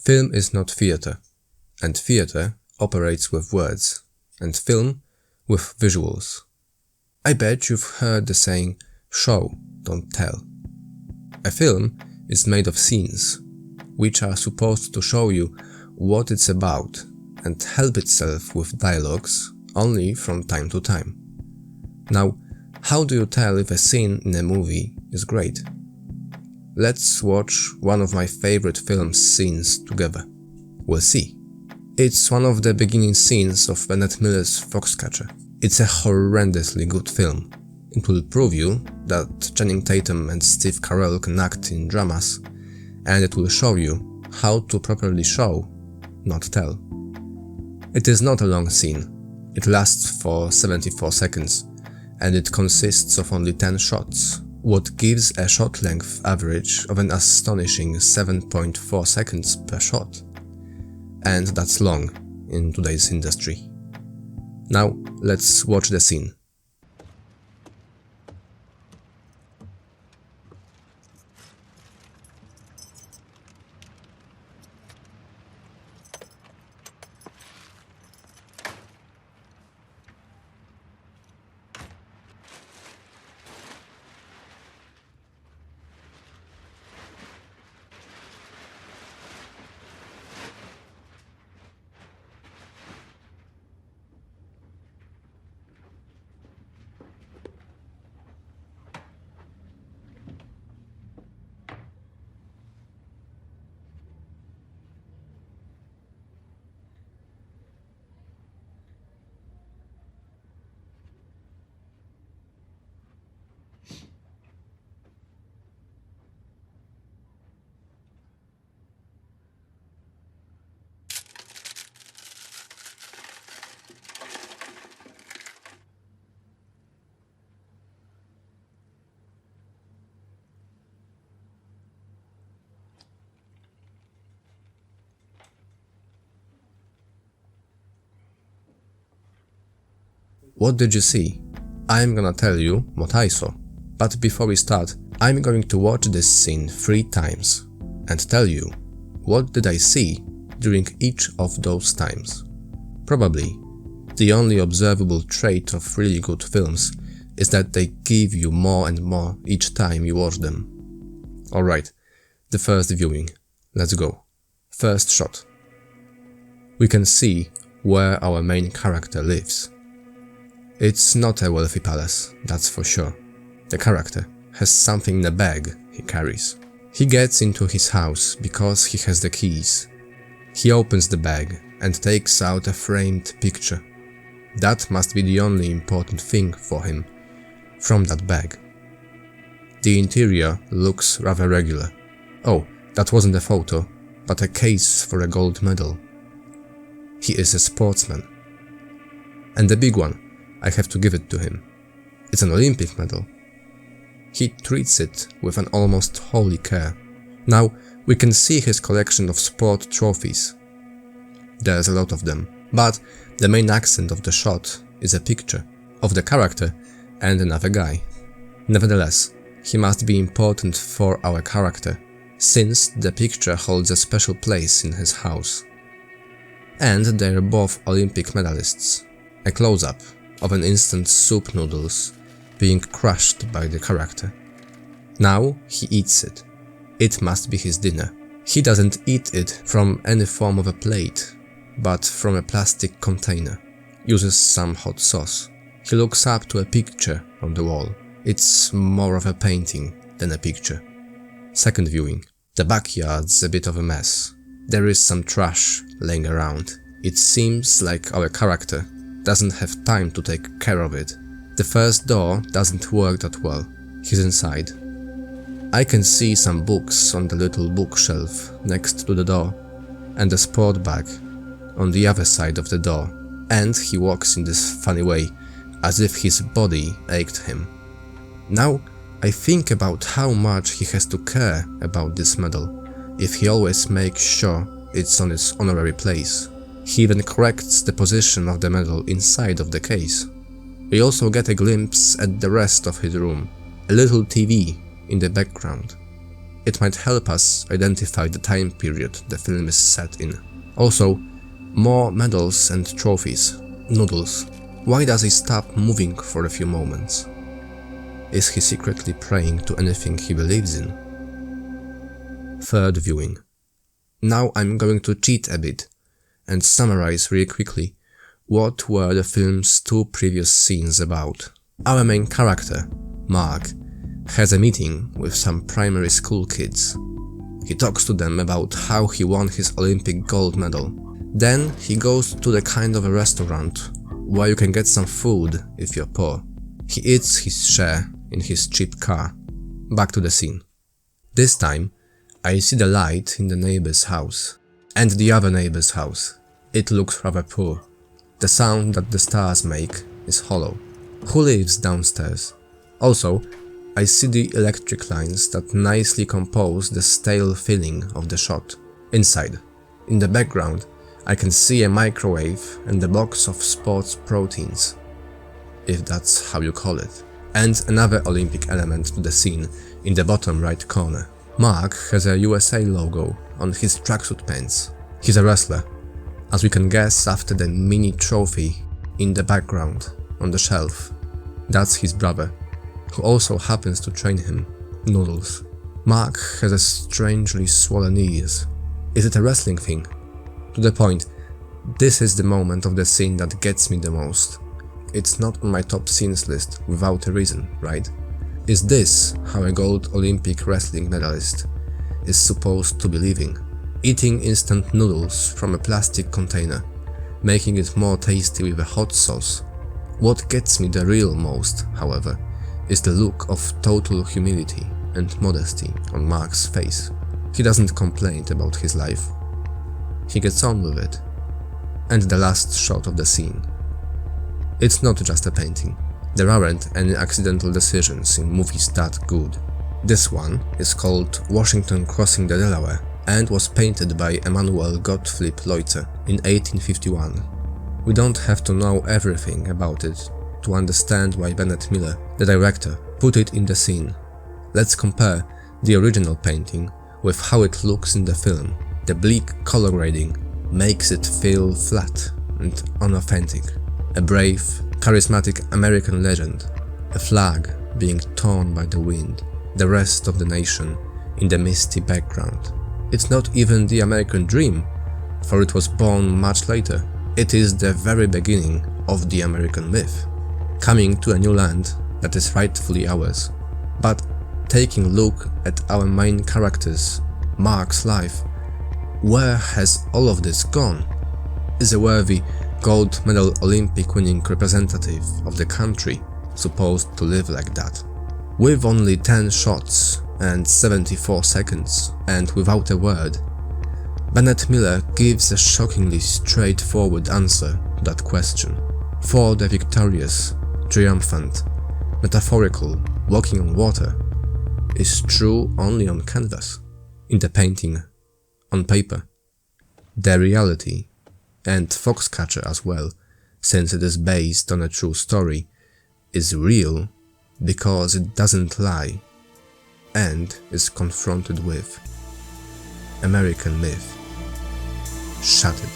Film is not theatre, and theatre operates with words, and film with visuals. I bet you've heard the saying, show, don't tell. A film is made of scenes, which are supposed to show you what it's about and help itself with dialogues only from time to time. Now, how do you tell if a scene in a movie is great? Let's watch one of my favorite film scenes together. We'll see. It's one of the beginning scenes of Bennett Miller's Foxcatcher. It's a horrendously good film. It will prove you that Channing Tatum and Steve Carell can act in dramas, and it will show you how to properly show, not tell. It is not a long scene. It lasts for 74 seconds, and it consists of only 10 shots, what gives a shot length average of an astonishing 7.4 seconds per shot. And that's long in today's industry. Now, let's watch the scene. What did you see? I'm gonna tell you what I saw. But before we start, I'm going to watch this scene 3 times and tell you what did I see during each of those times. Probably the only observable trait of really good films is that they give you more and more each time you watch them. Alright, the first viewing. Let's go. First shot. We can see where our main character lives. It's not a wealthy palace, that's for sure. The character has something in a bag he carries. He gets into his house because he has the keys. He opens the bag and takes out a framed picture. That must be the only important thing for him from that bag. The interior looks rather regular. Oh, that wasn't a photo, but a case for a gold medal. He is a sportsman. And the big one, I have to give it to him. It's an Olympic medal. He treats it with an almost holy care. Now we can see his collection of sport trophies. There's a lot of them, but the main accent of the shot is a picture of the character and another guy. Nevertheless, he must be important for our character, since the picture holds a special place in his house. And they're both Olympic medalists. A close-up of an instant soup noodles being crushed by the character. Now he eats it. It must be his dinner. He doesn't eat it from any form of a plate, but from a plastic container. Uses some hot sauce. He looks up to a picture on the wall. It's more of a painting than a picture. Second viewing. The backyard's a bit of a mess. There is some trash laying around. It seems like our character doesn't have time to take care of it. The first door doesn't work that well. He's inside. I can see some books on the little bookshelf next to the door, and a sport bag on the other side of the door, and he walks in this funny way, as if his body ached him. Now I think about how much he has to care about this medal, if he always makes sure it's on its honorary place. He even corrects the position of the medal inside of the case. We also get a glimpse at the rest of his room, a little TV in the background. It might help us identify the time period the film is set in. Also, more medals and trophies. Noodles. Why does he stop moving for a few moments? Is he secretly praying to anything he believes in? Third viewing. Now I'm going to cheat a bit and summarize really quickly what were the film's two previous scenes about. Our main character, Mark, has a meeting with some primary school kids. He talks to them about how he won his Olympic gold medal. Then he goes to the kind of a restaurant where you can get some food if you're poor. He eats his share in his cheap car. Back to the scene. This time, I see the light in the neighbor's house and the other neighbor's house. It looks rather poor. The sound that the stars make is hollow. Who lives downstairs? Also, I see the electric lines that nicely compose the stale feeling of the shot. Inside, in the background, I can see a microwave and a box of sports proteins, if that's how you call it, and another Olympic element to the scene in the bottom right corner. Mark has a USA logo on his tracksuit pants. He's a wrestler, as we can guess after the mini trophy in the background on the shelf. That's his brother, who also happens to train him, Noodles. Mark has a strangely swollen ears. Is it a wrestling thing? To the point, this is the moment of the scene that gets me the most. It's not on my top scenes list without a reason, right? Is this how a gold Olympic wrestling medalist is supposed to be living? Eating instant noodles from a plastic container, making it more tasty with a hot sauce. What gets me the real most, however, is the look of total humility and modesty on Mark's face. He doesn't complain about his life. He gets on with it. And the last shot of the scene. It's not just a painting. There aren't any accidental decisions in movies that good. This one is called Washington Crossing the Delaware and was painted by Emanuel Gottlieb Leutze in 1851. We don't have to know everything about it to understand why Bennett Miller, the director, put it in the scene. Let's compare the original painting with how it looks in the film. The bleak color grading makes it feel flat and unauthentic. A brave, charismatic American legend, a flag being torn by the wind, the rest of the nation in the misty background. It's not even the American dream, for it was born much later. It is the very beginning of the American myth, coming to a new land that is rightfully ours. But taking a look at our main character's, Mark's life, where has all of this gone? Is a worthy gold medal Olympic winning representative of the country supposed to live like that? With only 10 shots and 74 seconds, and without a word, Bennett Miller gives a shockingly straightforward answer to that question. For the victorious, triumphant, metaphorical, walking on water is true only on canvas, in the painting, on paper. The reality, and Foxcatcher as well, since it is based on a true story, is real because it doesn't lie and is confronted with American myth shattered.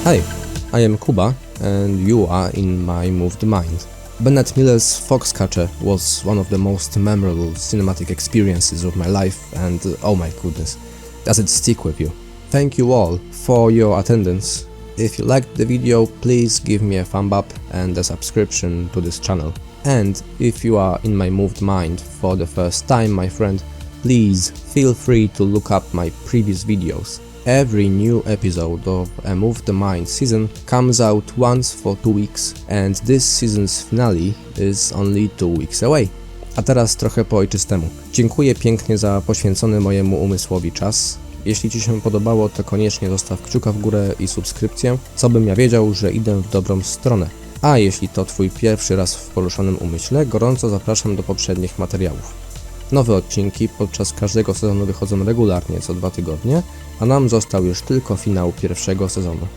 Hi, I am Kuba and you are in my moved mind. Bennett Miller's Foxcatcher was one of the most memorable cinematic experiences of my life, and oh my goodness, does it stick with you. Thank you all for your attendance. If you liked the video, please give me a thumb up and a subscription to this channel. And if you are in my moved mind for the first time, my friend, please feel free to look up my previous videos. Every new episode of A Move the Mind season comes out once for 2 weeks, and this season's finale is only 2 weeks away. A teraz trochę po ojczystemu. Dziękuję pięknie za poświęcony mojemu umysłowi czas. Jeśli Ci się podobało, to koniecznie zostaw kciuka w górę i subskrypcję, co bym ja wiedział, że idę w dobrą stronę. A jeśli to Twój pierwszy raz w poruszonym umyśle, gorąco zapraszam do poprzednich materiałów. Nowe odcinki podczas każdego sezonu wychodzą regularnie co 2 tygodnie, a nam został już tylko finał pierwszego sezonu.